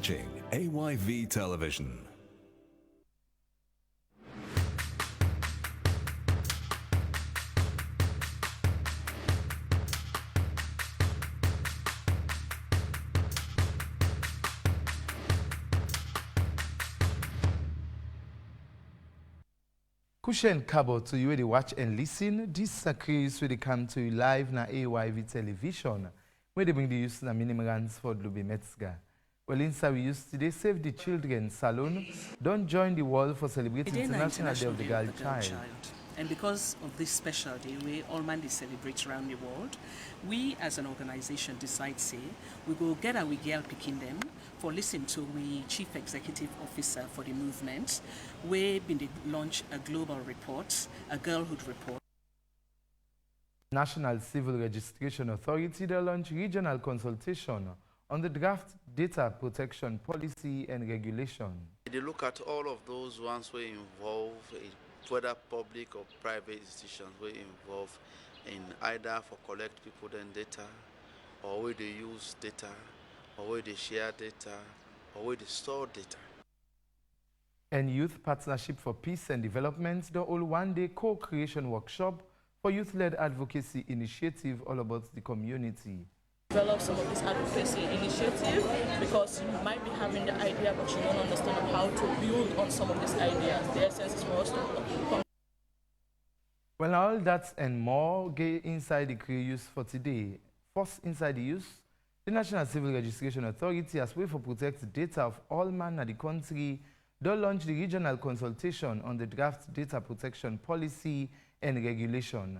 watching AYV Television. Kushen Kabo to you where they watch and listen. This cruise where they come to you live na AYV Television, where they bring the use na minimum for Lubi Metzga. Well, inside we use today Save the Children Salon. Don't join the world for celebrating International Day of the Girl Child. And because of this special day where all man is celebrate around the world, we as an organization decide say we go get our girl picking them for listen to we chief executive officer for the movement, where been launch a global report, a girlhood report. National Civil Registration Authority they launch regional consultation on the draft data protection policy and regulation. They look at all of those ones who involve whether public or private institutions were involved in either for collect people then data, or where they use data, or where they share data, or where they store data. And Youth Partnership for Peace and Development, the all one-day co-creation workshop for youth-led advocacy initiative all about the community. Develop some of this advocacy initiative because you might be having the idea but you don't understand how to build on some of these ideas. The essence is for us to Well, all that and more get inside the career use for today. First, inside the use, the National Civil Registration Authority, as way for protect data of all man in the country, they launch the regional consultation on the draft data protection policy and regulation.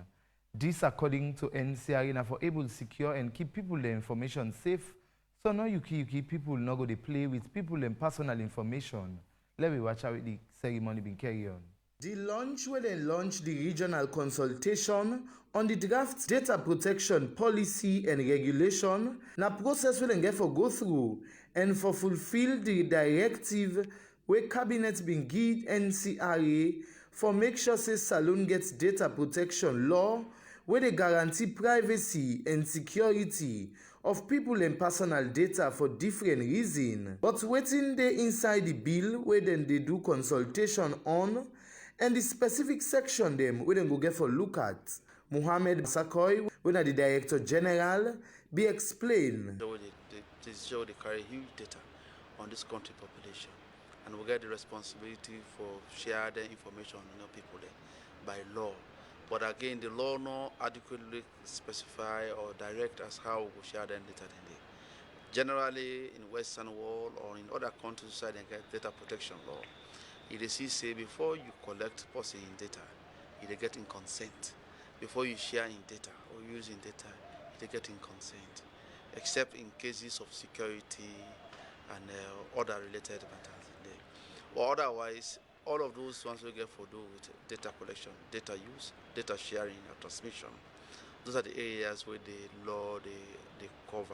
This, according to NCRA, for able to secure and keep people the information safe. So now you keep people not go to play with people and personal information. Let me watch how the ceremony been carried on. The launch where they launch the regional consultation on the draft data protection policy and regulation. Na process where they get for go through and for fulfill the directive where cabinet been give NCRA for make sure say salon gets data protection law where they guarantee privacy and security of people and personal data for different reasons. But waiting they inside the bill where then they do consultation on and the specific section them where they go get for look at. Mohammed Sakoy, when the Director General, be explained. They show they carry huge data on this country population, and we get the responsibility for share the information on people there by law. But again, the law not adequately specify or direct us how we share the data. Generally, in Western world or in other countries, they get data protection law. It is say before you collect person data, you get in consent. Before you share in data or using data, you get in consent, except in cases of security and other related matters. Or otherwise, all of those ones we get for do with data collection, data use, data sharing, or transmission. Those are the areas where the law they cover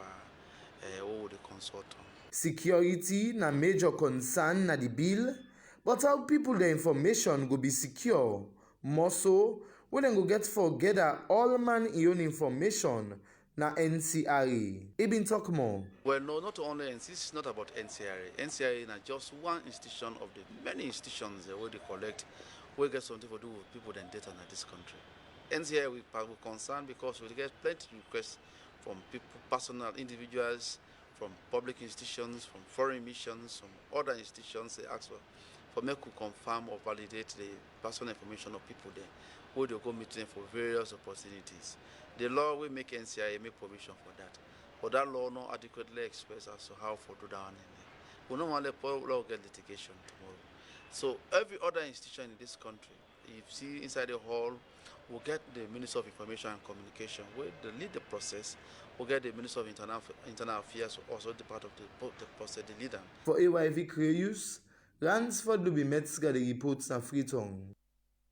or the consult on. Security na major concern na the bill, but how people the information go be secure. More so, when they go get for gather all man own information na NCRA. Even talk more. Well, no, not only, and this is not about NCRA. NCRA is just one institution of the many institutions where they collect, we get something to do with people and data in this country. NCRA we concerned because we get plenty of requests from people, personal individuals, from public institutions, from foreign missions, from other institutions. They ask for me to confirm or validate the personal information of people there, where they go meet them for various opportunities. The law will make NCRA make provision for that. But that law not adequately express as to how to do that. We don't want to law get litigation tomorrow. So every other institution in this country, you see inside the hall, we'll get the Minister of Information and Communication, where they lead the process. We'll get the Minister of Internal Affairs, also the part of the process, the leader. For AYV Creus, Ransford Lubi Metzga the reports na Freetongue.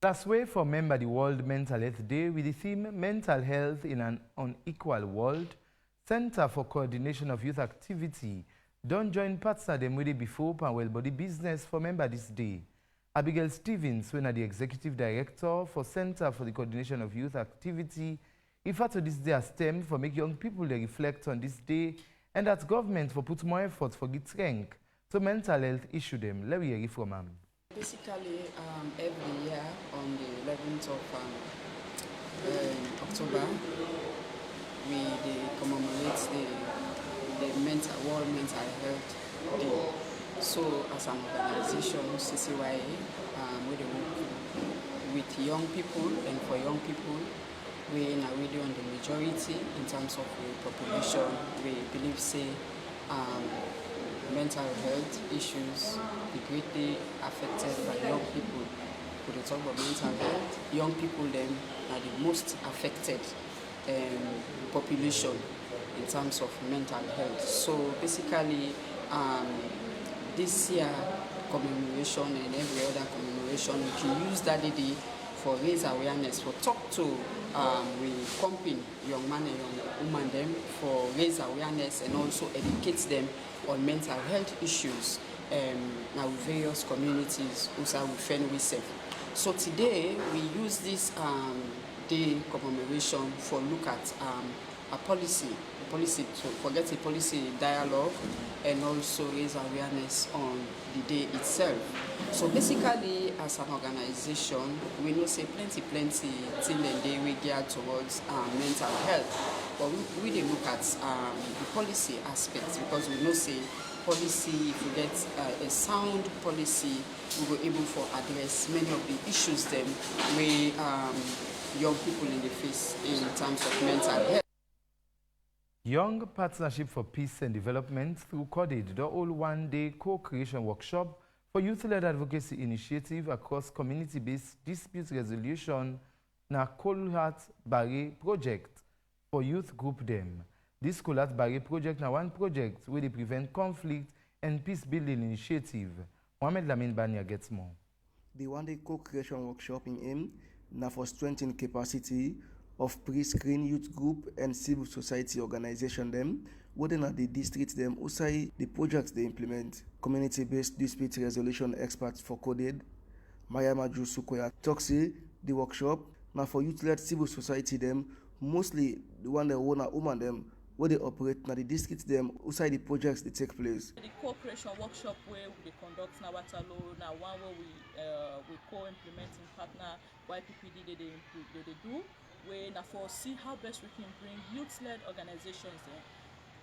Last way for member the World Mental Health Day with the theme Mental Health in an Unequal World, Center for Coordination of Youth Activity don't join partner them with it before and well body business for member this day. Abigail Stevens, when the Executive Director for Center for the Coordination of Youth Activity, refer to this day as STEM for make young people they reflect on this day and that government for put more effort for get strength So mental health issue them. Let me hear it from them. Basically, every year on the 11th of October, we commemorate the World Mental Health Day. So, as an organization, CCYA, we work with young people, and for young people, we are really on the majority in terms of the population. We believe, mental health issues are greatly affected by young people. When they talk about mental health, young people then are the most affected population in terms of mental health. So basically, this year commemoration and every other commemoration, we can use that day for raise awareness, for talk to we company young man and young woman them for raise awareness and also educate them on mental health issues now various communities also within we serve. So today we use this day commemoration for look at a policy to forget a policy dialogue and also raise awareness on the day itself. So basically, as an organization, we know say plenty till the day we geared towards mental health, but we really look at the policy aspects, because we know say policy, if we get a sound policy, we will able to address many of the issues them we young people in the face in terms of mental health. Young Partnership for Peace and Development through CODID, the whole one-day co-creation workshop for youth-led advocacy initiative across community-based dispute resolution na Kolhat Barre project for youth group them. This Kolhat Barre project na one project where they prevent conflict and peace-building initiative. Mohamed Lamin Bania gets more. The one-day co-creation workshop in aim na for strengthening capacity of pre-screen youth group and civil society organization them, within at the district them, also the projects they implement. Community-based dispute resolution experts for CODID, Maya Maju Sukoya Toxi, the workshop, now for youth-led civil society them, mostly the one that own a woman them, where they operate now the district them, outside the projects they take place. The co-creation workshop where we conduct now Waterloo, now one where we co-implement in partner YPPD they do. We now for see how best we can bring youth-led organizations in.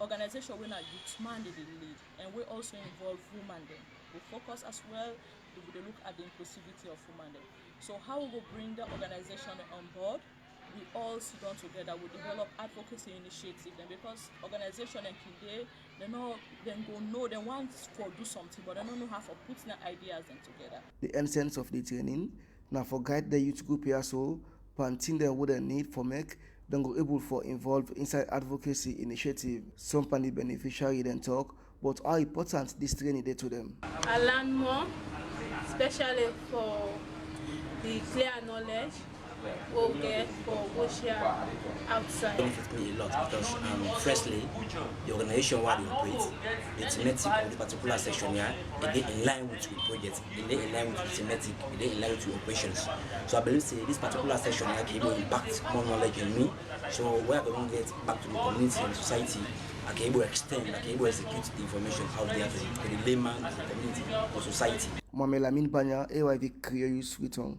Organization when a youth man they lead, and we also involve women then. We focus as well, we look at the inclusivity of women then. So how we will bring the organization on board, we all sit down together, we develop advocacy initiative then, because organization and Kinde, they know then go know they want to do something, but they don't know how to put their ideas in together. The essence of the training, now for guide the youth group here so panting them what they need for make then go able for involved inside advocacy initiative. Some pan the beneficiary then talk, but how important this training is to them. I learn more, especially for the clear knowledge we'll get for what share outside. It benefits me a lot because firstly, the organization where they operate, the thematic of the particular section here, they in line with the project, they in line with the thematic, they in line with the operations. So I believe this particular section here can impact more knowledge in me. So where I can get back to the community and society, I can able to extend, I can able to execute the information out there to the layman, to the community, to society. Mohamed Lamin Banya, AYV Creative Return.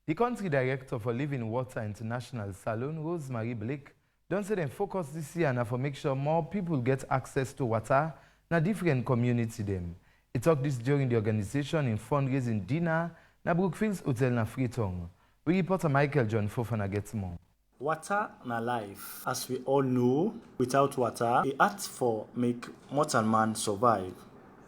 The country director for Living Water International Salon, Rosemary Blake, don't say them focus this year now for make sure more people get access to water na different community them. He talked this during the organization in fundraising dinner na Brookfields Hotel na Freetown. We reporter Michael John Fofana gets more. Water na life. As we all know, without water, the art for make mortal man survive.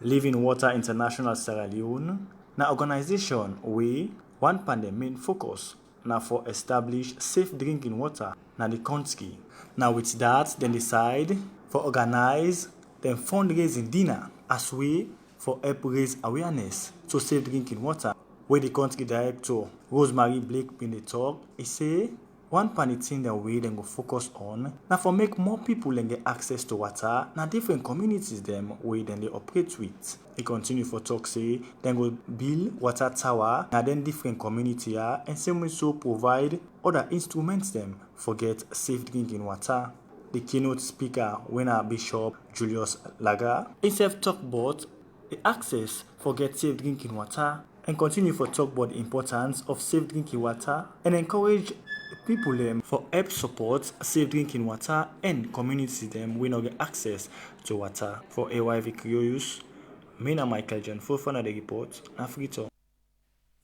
Living Water International Sierra Leone na organization we one pan the main focus na for establish safe drinking water na the country. Now with that, then decide for organize then fundraising dinner as way for help raise awareness to safe drinking water. Where the country director Rosemary Blake been the talk, he say one pan thing that way then go focus on now for make more people then get access to water na different communities them way then they operate with. He continue for talk say then go build water tower na then different community and same way so provide other instruments them for get safe drinking water. The keynote speaker winner Bishop Julius Laga himself talk about the access for get safe drinking water, and continue for talk about the importance of safe drinking water and encourage people them for help support safe drinking water and community them we not get access to water. For AYV Curious, me and Michael John Fofana the report, Afrito.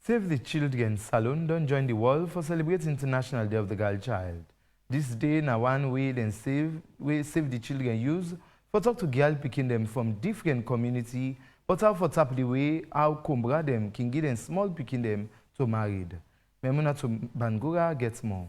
Save the Children Salon don't join the world for celebrating International Day of the Girl Child. This day na one way then Save the Children use for talk to girl picking them from different community, but how for tap the way how Kumbra them can get them small picking them to married. Memuna to Bangura gets more.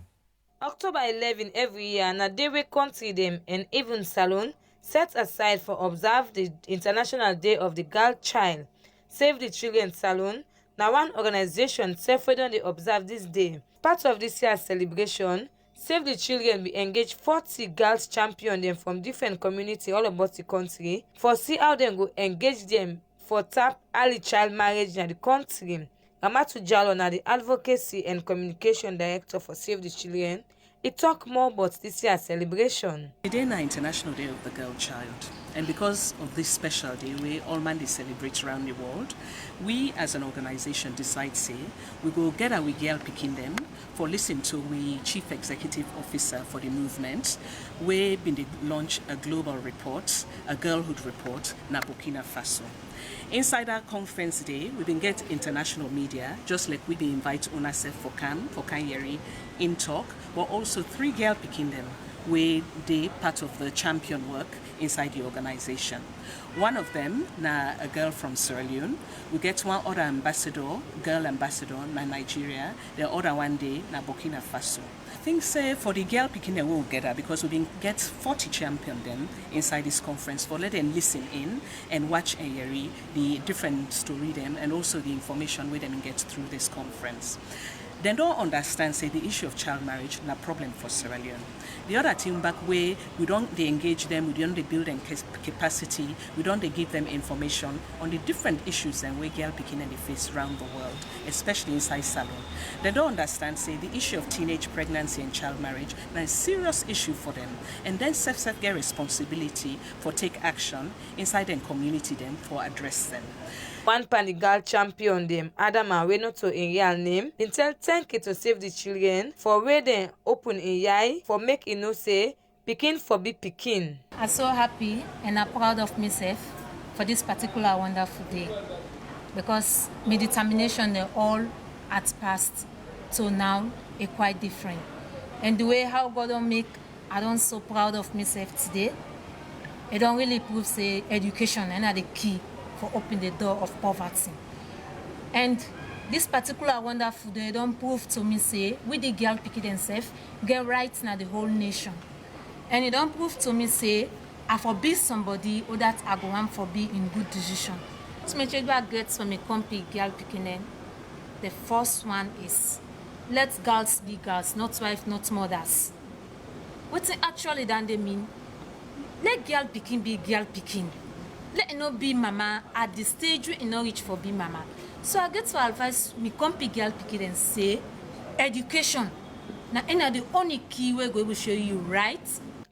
October 11 every year na day wey country them and even salon set aside for observe the International Day of the Girl Child. Save the Children Salon na one organization sef wey don dey observe this day. Part of this year's celebration, Save the Children will engage 40 girls champion them from different community all about the country for see how them go engage them for tap early child marriage in the country. Amatu Jalo na the Advocacy and Communication Director for Save the Children. He talk more about this year's celebration. Today is International Day of the Girl Child, and because of this special day where all man they celebrate around the world, we as an organization decide say we go get our girl picking them for listen to we Chief Executive Officer for the movement, where been they launch a global report, a girlhood report, na Burkina Faso. Inside our conference day, we've been get international media, just like we been invite UNICEF for Kanyeri in talk, but also 3 girl picking them, where they part of the champion work inside the organization. One of them, na a girl from Sierra Leone. We get one other ambassador, girl ambassador, na Nigeria. The other one day, na Burkina Faso. I think say for the girl picking them we'll get her because we been get 40 champion them inside this conference for let them listen in and watch and hear the different story them and also the information we them get through this conference. They don't understand, say, the issue of child marriage is a problem for Sierra Leone. The other thing back where we don't they engage them, we don't they build them capacity, we don't they give them information on the different issues and where girl picking and they face around the world, especially inside salon. They don't understand, say, the issue of teenage pregnancy and child marriage is a serious issue for them. And then self get responsibility for take action inside their community them for address them. One Panigal champion them, Adam and we not to in real name, in tell thank you to Save the Children for where they open in yai for make it no say Pikin for be Pikin. I'm so happy and I'm proud of myself for this particular wonderful day because my determination they all at past to now is quite different. And the way how God don't make, I don't so proud of myself today. It don't really prove say education and the key for opening the door of poverty. And this particular wonderful day don't prove to me say we the girl pick it themselves get rights in the whole nation. And it don't prove to me say I forbid somebody or that I go on for be in good decision. So my children get from a company girl picking them. The first one is let girls be girls, not wife, not mothers. What's it actually done they mean? Let girl picking be girl picking. Let it not be mama at the stage we not reach for be mama. So I get to advise me company girl pick it and say education. Now and the only key we're going to show you right.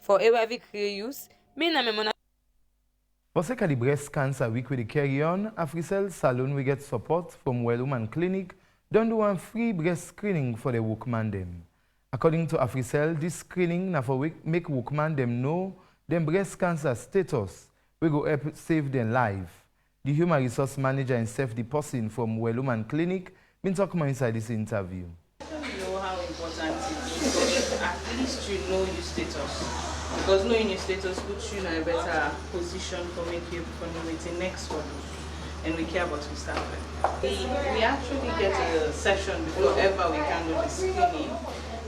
For AYV Curious, me na memona. For second the breast cancer week with the carry on, Africell Salon we get support from Well Woman Clinic. Don't do one free breast screening for the workman them. According to Africell, this screening na for make workman them know them breast cancer status. We go help save their life. The human resource manager and the person from Well Woman Clinic been talking about inside this interview. I don't know how important it is, but at least you know your status. Because knowing your status puts you in a better position for making you with the next one. And we care about your staff. We actually get a session before ever we can do the screening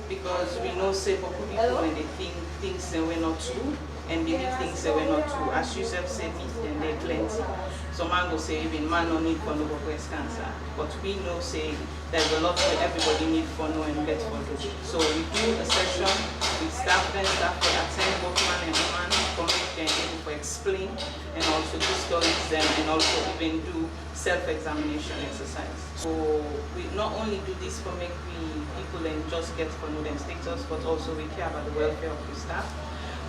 because we know say for people when they think things that we're not true and believe things that we're not true. As you said, then they're plenty. Some man go say even man don't need for no breast cancer. But we know say there's a lot that everybody need for no and get for do. So we do a session with staff for attend both man and woman for make them able to explain and also do stories them and also even do self-examination exercise. So we not only do this for make people and just get for know them status, but also we care about the welfare of the staff.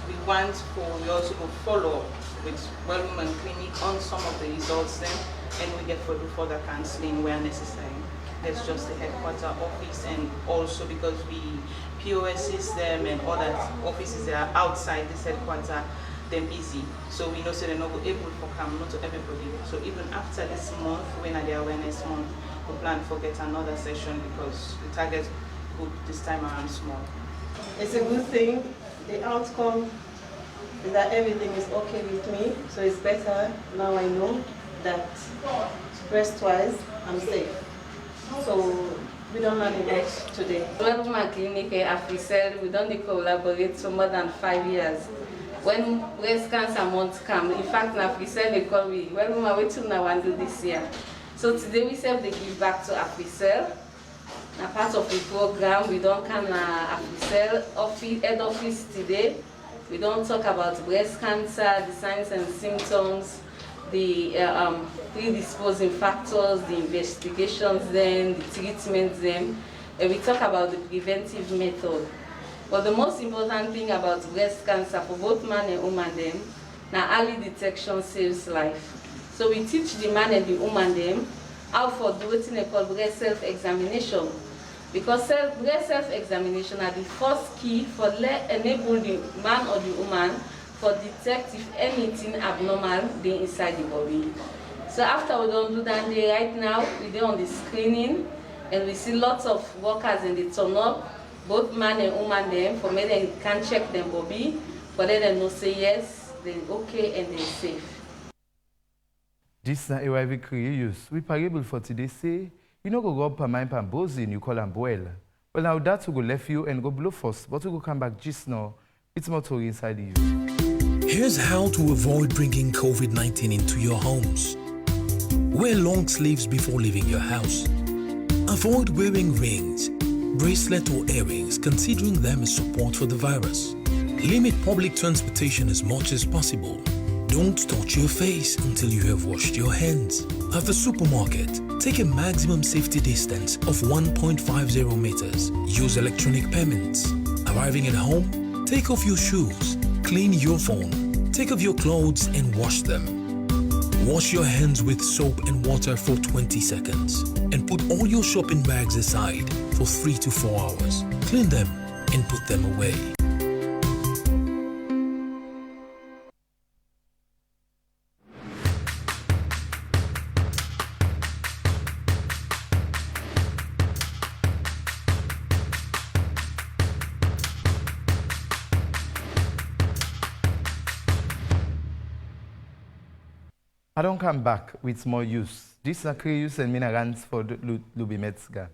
we also go follow up with Well Woman Clinic on some of the results then, and we get further counseling where necessary. That's just the headquarter office, and also because we POS system and other offices that are outside this headquarter, them easy. So we know so they're not able to come, not to everybody. So even after this month, when at the awareness month, we plan to get another session because the target group this time around small. It's a good thing. The outcome is that everything is okay with me, so it's better. Now I know that breast twice, I'm safe. So we don't have much today. Well Woman Clinic Africell, we don't collaborate for more than 5 years. When breast cancer month come, in fact, Africell they call me, well Woman, wait till now and do this year. So today we serve the give back to Africell. A part of the program, we don't come Africell office, head office today. We don't talk about breast cancer, the signs and symptoms, the predisposing factors, the investigations then, the treatments then, and we talk about the preventive method. But the most important thing about breast cancer for both man and woman then, now early detection saves life. So we teach the man and the woman them how for doing a called breast self-examination. Because breast self-examination are the first key for enable the man or the woman for detect if anything abnormal dey inside the body. So after we don't do that day right now, we do on the screening and we see lots of workers and they turn up, both man and woman them, for me they can check them body, but then they no say yes, then okay and then safe. This na AYV career use. We parable for today say, you know go up per mind pan bozin, you call them well. Well now that will go left you and go blow first, but we go come back just now. It's more story inside the use. Here's how to avoid bringing COVID-19 into your homes. Wear long sleeves before leaving your house. Avoid wearing rings, bracelet or earrings, considering them as support for the virus. Limit public transportation as much as possible. Don't touch your face until you have washed your hands. At the supermarket, take a maximum safety distance of 1.50 meters. Use electronic payments. Arriving at home, take off your shoes. Clean your phone. Take off your clothes and wash them. Wash your hands with soap and water for 20 seconds. And put all your shopping bags aside for 3 to 4 hours. Clean them and put them away. I don't come back with more use. This is a use and runs for Lubimetsga.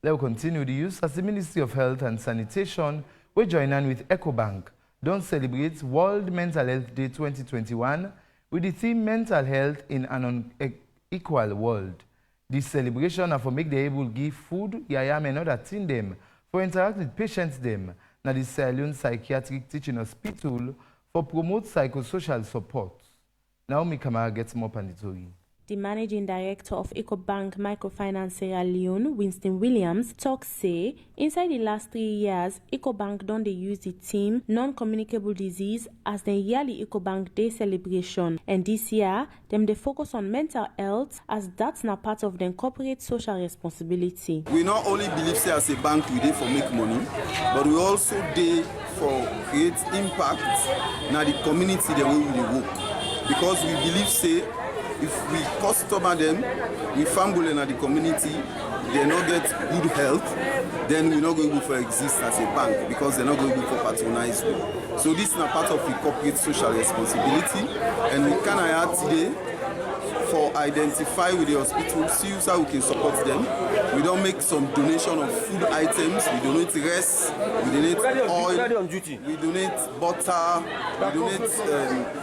They will continue the use as the Ministry of Health and Sanitation will join in with EcoBank. Don't celebrate World Mental Health Day 2021 with the theme Mental Health in an Unequal World. This celebration is for make them able to give food, yayam and other things them, for interact with patients them, na the Sierra Psychiatric Teaching Hospital for promote psychosocial support. Naomi Kamara gets more panditory. The managing director of EcoBank Microfinance Sierra Leone, Winston Williams, talks say inside the last 3 years, EcoBank don dey use the theme non-communicable disease as the yearly EcoBank Day celebration, and this year them dey focus on mental health as that's na part of the corporate social responsibility. We not only believe say as a bank we dey for make money, but we also dey for create impact na the community the way we dey work, because we believe say if we customer them, we family in the community, they not get good health, then we're not going to exist as a bank because they're not going to patronize me. So this is a part of the corporate social responsibility, and we can add today for identify with the hospital, see how we can support them. We don't make some donation of food items, we donate rice, we donate oil, we donate butter, we donate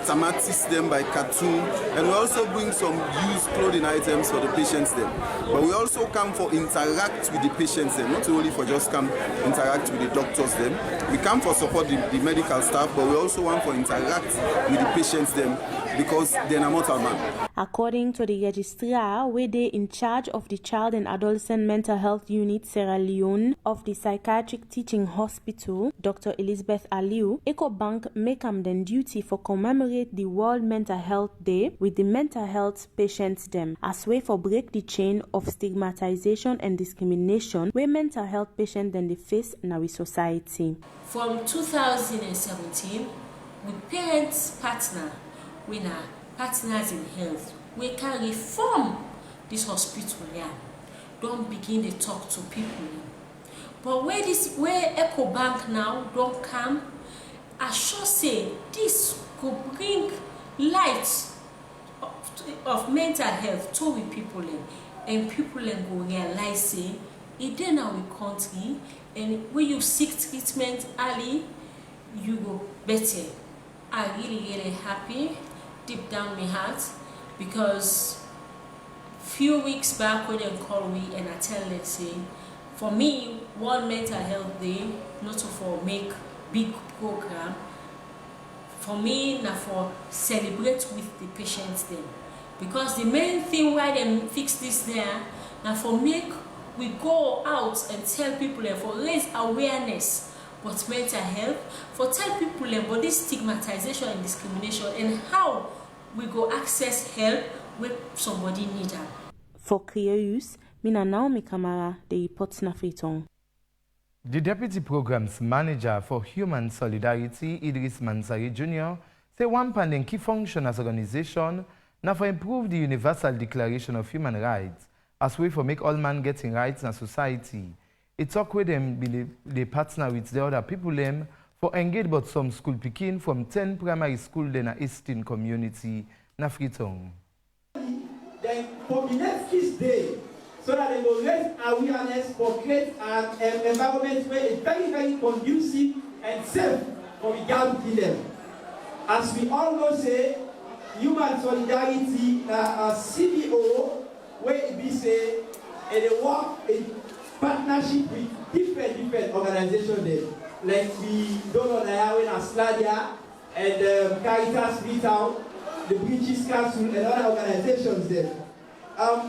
tamatis them by cartoon, and we also bring some used clothing items for the patients them. But we also come for interact with the patients them, not only for just come interact with the doctors them. We come for support the medical staff, but we also want for interact with the patients them because they're a mortal man. According According to the registrar, where they in charge of the Child and Adolescent Mental Health Unit Sierra Leone of the Psychiatric Teaching Hospital, Dr. Elizabeth Aliu, EcoBank make them duty for commemorate the World Mental Health Day with the mental health patients them, as way for break the chain of stigmatization and discrimination where mental health patients then they face in our society. From 2017, with parents partner, we now partners in health, we can reform this hospital here. Don't begin to talk to people. But where EcoBank now don't come, I sure say this could bring light of mental health to the people, and people go realize say it in our country, and when you seek treatment early, you go better. I'm really happy deep down my heart, because few weeks back when they call me and I tell them say, for me, World Mental Health Day, not for make big program, for me now for celebrate with the patients then, because the main thing why they fix this there now for make we go out and tell people there for raise awareness about mental health, for tell people about this stigmatization and discrimination and how we go access help when somebody need help. For Creus, Mina Naomi Kamara, the report na Freetown. The Deputy Programs Manager for Human Solidarity, Idris Mansari Jr., say one pending key function as organization now for improve the Universal Declaration of Human Rights as way for make all man getting rights in society. It talk with them, they partner with the other people them for engage about some school picking from 10 primary school in the Eastern community na Freetown. Then for the next Kids Day, so that they will raise awareness for create an environment where it's very, very conducive and safe for the girl to them. As we all know say, Human Solidarity, a CBO, where it be say, and they work in partnership with different organizations there. Like we don't know when Asladia and Caritas Freetown, the British Council and other organizations there.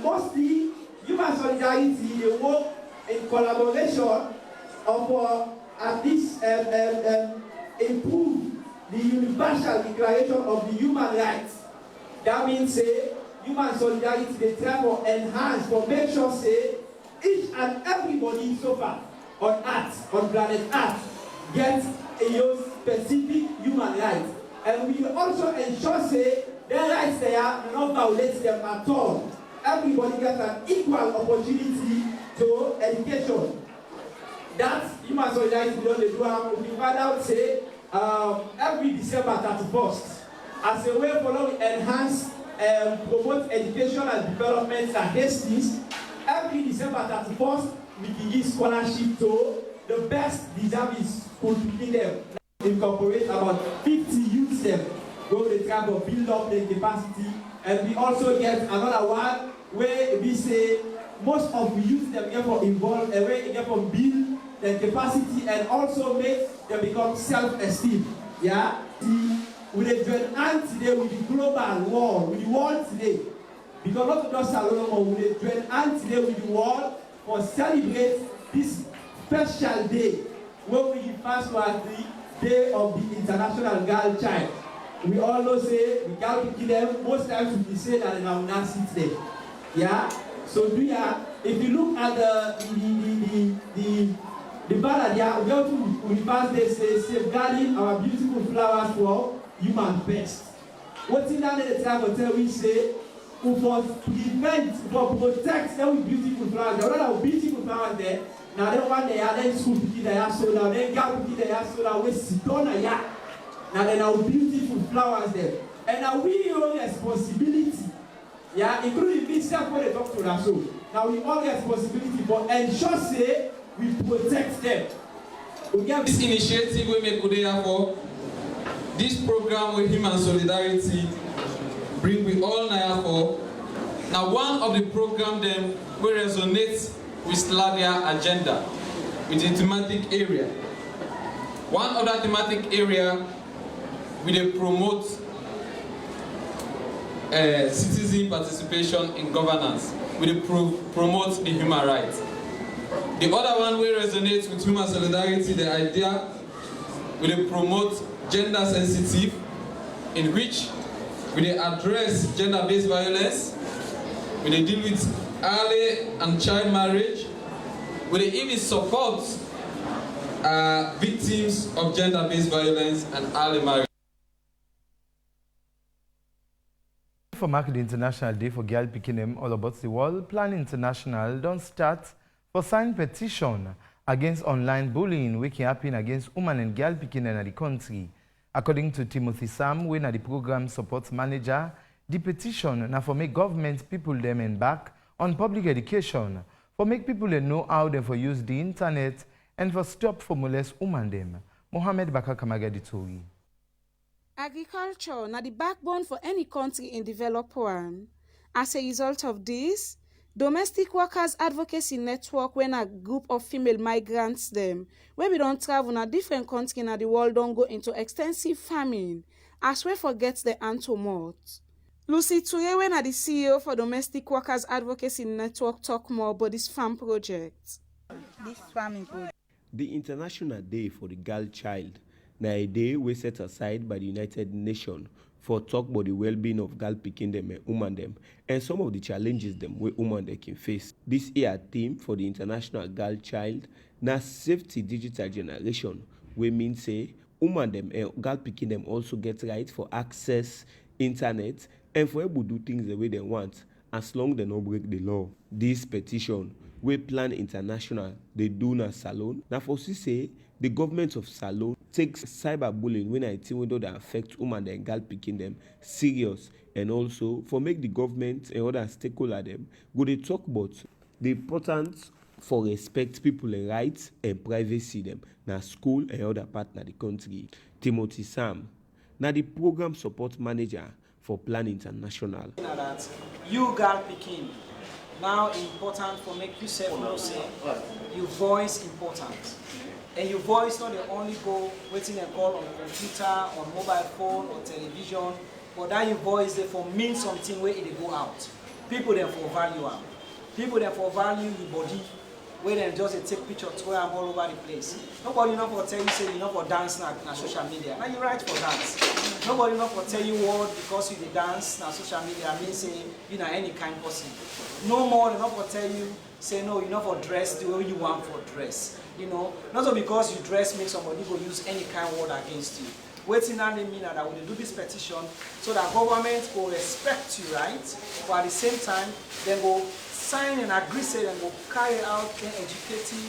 Mostly, Human Solidarity, they work in collaboration of at least improve the Universal Declaration of the Human Rights. That means say, Human Solidarity, they try to enhance, to make sure say, each and everybody so far on Earth, on planet Earth, gets a specific human rights. And we also ensure say, their rights there do not violate them at all. Everybody gets an equal opportunity to education. That's Human Solidarity beyond the do. We find out say every December 31st as a way for us to enhance promote education and development at Hastings. Every December 31st we can give scholarship to the best deserving school picking them. Incorporate about 50 youths them where they try to build up their capacity, and we also get another one where we say most of the youth them get for involved and where they get for build their capacity and also make them become self-esteem. Yeah? We join hand today with the global world, with the world today. Because not just Salomon, we join hand today with the world for celebrate this special day where we first was the Day of the International Girl Child. We all know say the girl pick them, most times we say that they are not sit there. Yeah? So if you look at the banner there, we go to the past they say safeguarding our beautiful flowers for human best. What's in that the time hotel we say for prevent, for protect them with beautiful flowers. There are a lot of beautiful flowers there. Now they want they are then school picking they are so now then girl picking they are so now we sit on a yacht. Now there are beautiful flowers there. And now we own responsibility. Yeah, including me self when they talk to us. So now we all responsibility for ensure say we protect them. We have this initiative we make today for this program with Human Solidarity bring we all now for. Now one of the program them will resonate with Sladia agenda with the thematic area. One other thematic area we promote citizen participation in governance. We promote the human rights. The other one we resonate with human solidarity, the idea we promote gender sensitive, in which we address gender-based violence, we deal with early and child marriage, we even support victims of gender-based violence and early marriage. For mark the International Day for Girl Picking them all about the world, Plan International don't start for sign petition against online bullying which happen against women and girl picking in the country. According to Timothy Sam, when the program support manager, the petition now for make government people them embark on public education, for make people know how they for use the internet and for stop for molest women them. Mohammed Bakar Kamagadi Tori. Agriculture na the backbone for any country in developed one. As a result of this, Domestic Workers Advocacy Network, when a group of female migrants them, when we don't travel in a different country in the world, don't go into extensive farming, as we forget the antomort. Lucy Toure, when the CEO for Domestic Workers Advocacy Network, talk more about this farm project. This farming project. The International Day for the Girl Child na a day we set aside by the United Nations for talk about the well-being of girl picking them and woman them and some of the challenges them we woman they can face. This year theme for the International Girl Child na safety digital generation, we mean say woman them and girl picking them also get right for access internet and for able to do things the way they want as long they no break the law. This petition we Plan International they do na Salone na for say the government of Salone takes cyberbullying when I think we that affect women and girl picking them serious, and also for make the government and other stakeholders them go they talk about the importance for respect people and rights and privacy them na school and other part na the country. Timothy Sam na the program support manager for Plan International. That you girl picking now important for make yourself know say your voice important. And your voice not the only go waiting and call on computer, on mobile phone, or television, but that your voice they for mean something where it go out. People there for value am. People there for value your body, where they just take picture twirl am all over the place. Nobody not for tell you say you not for dance na social media. Now you right for dance. Nobody not for tell you what because you dey dance na social media mean say you na any kind person. No more they not for tell you say no you not for dress the way you want for dress. You know, not only because you dress make somebody go use any kind of word against you. Waiting and they mean that we do this petition so that government will respect you, right? But at the same time, then go sign and agree, say and go carry out an educative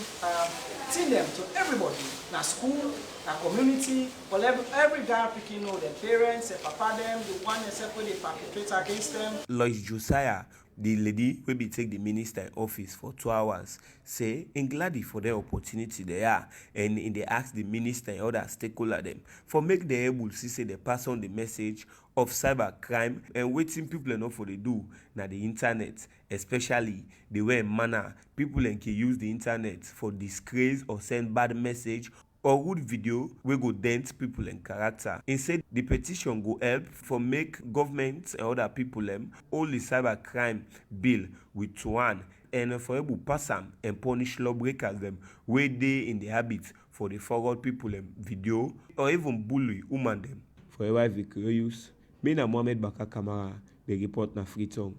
teach them to everybody. Na school, na community, but every guy picking know their parents, their papa them, the one except when they perpetrate against them. Lois Josiah, the lady will be take the minister in office for 2 hours, say in glad for the opportunity they are, and in they ask the minister and other stakeholder them for make them able to see they pass on the message of cyber crime and waiting people enough for they do na the internet, especially the way manner people can use the internet for disgrace or send bad message or rude video we go dent people and character. Instead, the petition go help for make government and other people all the cyber crime bill with one and for able pass them and punish lawbreakers them where they in the habit for the forward people video or even bully woman them. For a victorious, me na Mohammed Bakar Kamara, the report na Free Tongue.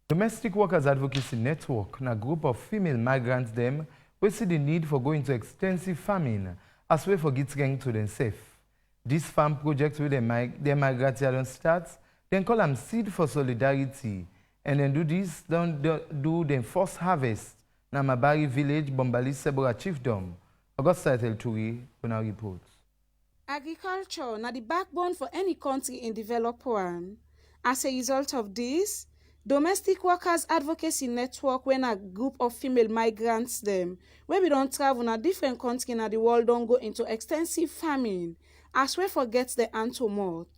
Domestic Workers Advocacy Network na group of female migrants them we see the need for going to extensive farming as way for getting to themselves. This farm project with them migrants don't start, then call them Seed for Solidarity, and then do this, do the first harvest na Mabari village, Bombali Sebora Chiefdom. Augusta Turi on our report. Agriculture na the backbone for any country in developed one. As a result of this, Domestic Workers Advocacy Network, when a group of female migrants them, when we don't travel in a different country in the world, don't go into extensive farming, as we forget the antomort.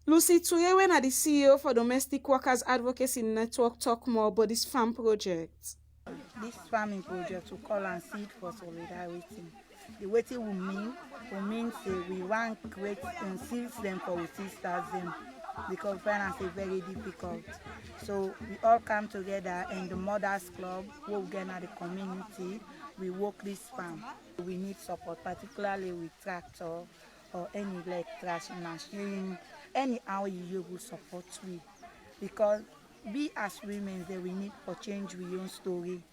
Lucy Toure, when the CEO for Domestic Workers Advocacy Network, talk more about this farm project. This farming project we call and Seed for Solidarity. The way it will mean say we want create seeds them for our sisters them because finance is very difficult. So we all come together in the Mothers Club, where we get at the community, we work this farm. We need support, particularly with tractor or any like trash machine, anyhow you will support we. Because we as women, that we need to change we own story.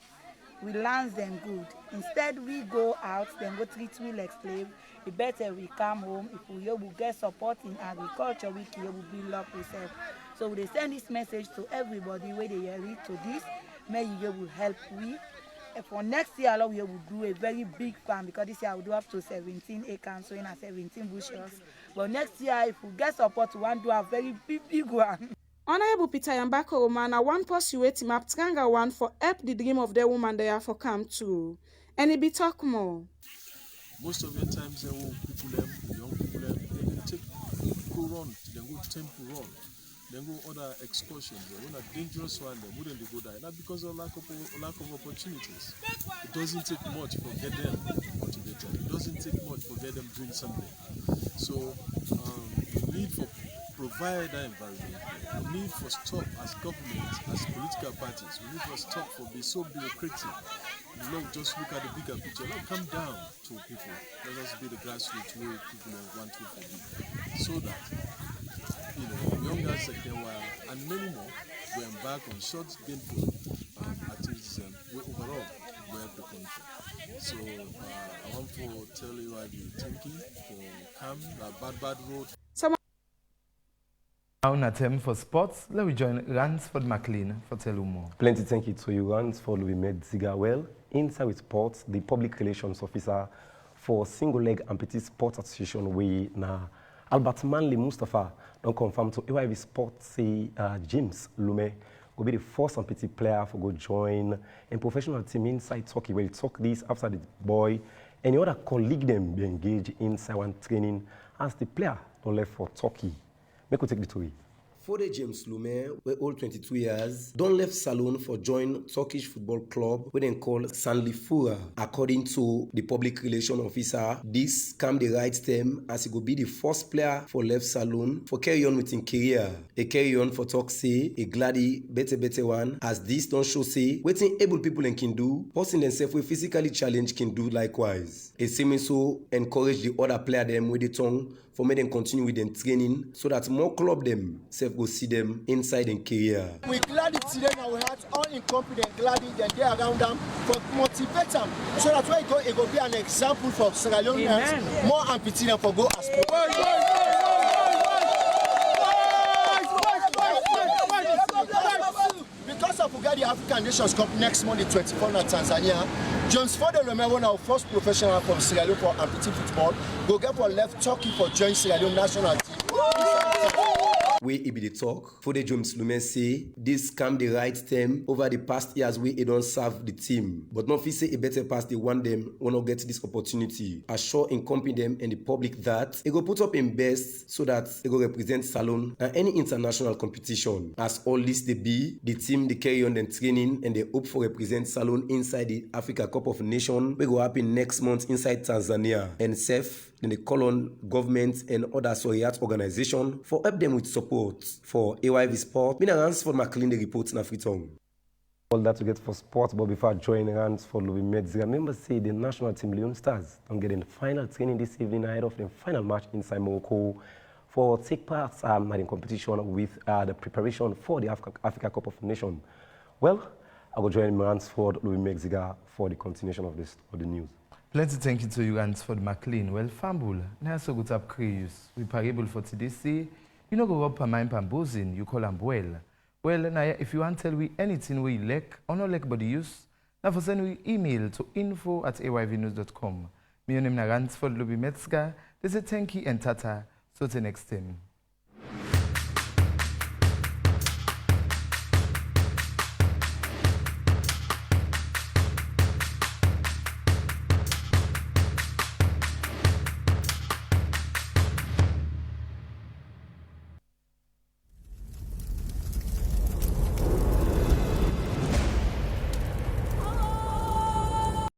We learn them good. Instead we go out, then go treat we like slave. The better we come home, if we will get support in agriculture, we will build up ourselves. So they send this message to everybody where they read to this, may you will help we. For next year, we will do a very big farm because this year we do up to 17 acres, so in a 17 bushels. But next year, if we get support, we want to do a very big one. Honorable Peter Yambako Romana, one pursuit team up Tranga one for help the dream of the woman they are for come true. And it be talk more. Most of the times they will people them, young people them, they take go run, then go temple run, then go other excursions. When a dangerous one, they wouldn't they go die. Not because of lack of opportunities. It doesn't take much to get them motivated. It doesn't take much to get them doing something. So the need for provide that environment. We need for stop as government, as political parties. We need for stop for being so bureaucratic. Not just look at the bigger picture. Let come down to people. Let us be the grassroots way people want to be. So that young guys like Kenwaya and many more will embark on short gainful activities and we overall will help the country. So I want to tell you I'll be thinking for come that bad road. Now in a term for sports, let me join Ransford McLean for tell you more. Plenty thank you to you, Ransford. We met Zigawell, Inside with Sports, the public relations officer for Single Leg Amputee Sports Association. We na Albert Manley Mustafa don't confirm to AYV Sports say James Lume will be the first amputee player for go join a professional team inside Turkey. We'll talk this after the boy and the other colleague them be engaged inside one training as the player don't left for Turkey. Make we take the tour. For the James Lume, where old 22 years, don't left Salon for join Turkish football club where they call Sanlifura. According to the public relation officer, this come the right time as he will be the first player for left Salon for carry on with his career. A carry on for talk say, a glady better one, as this don't show say, waiting able people can do, posting themselves with physically challenged can do likewise. A seeming so encourage the other player them with the tongue for me them continue with them training so that more club them self go see them inside in career. We glad it today now we had all incompetent glad them there around them for motivate them so that when it go be an example for Sierra Leoneans, more amputee them for go as because of the African Nations Cup next Monday 24 in Tanzania, Jones Forde Lomé, one of our first professional from Sierra Leone for amputee football, go get for left Turkey for join Sierra Leone national team. Where it be the talk, for the James Lume say this come the right time over the past years where it don't serve the team. But not if say a better pass they want them will not get this opportunity. Assure incompetent them and the public that it go put up in best so that it go represent Salon and any international competition. As all this they be, the team they carry on their training and they hope for represent Salon inside the Africa Cup of Nations. We go happen next month inside Tanzania and SEF. Then they call on government and other Soriat organizations for help them with support for AYV Sport. Mina Ransford McLean, the reports in Freetown. All that to get for sports, but before joining Ransford, we met Zira. Members say the national team Leon Stars don't get in the final training this evening ahead of the final match inside Morocco for take part in the competition with the preparation for the Africa Cup of Nations. Well, I will join Ransford, Louis Mexiga for the continuation of the news. Plenty thank you to you, Ransford McLean. Well, Fambul, now so good up crews. We parable for today say, you know go up a mind pambozin, you call them well. Well, now if you want to tell we anything we like or not like body use, now for send we email to info@ayvnews.com. My name is Ransford Louis Metzger. This is thank you and tata. So till next time.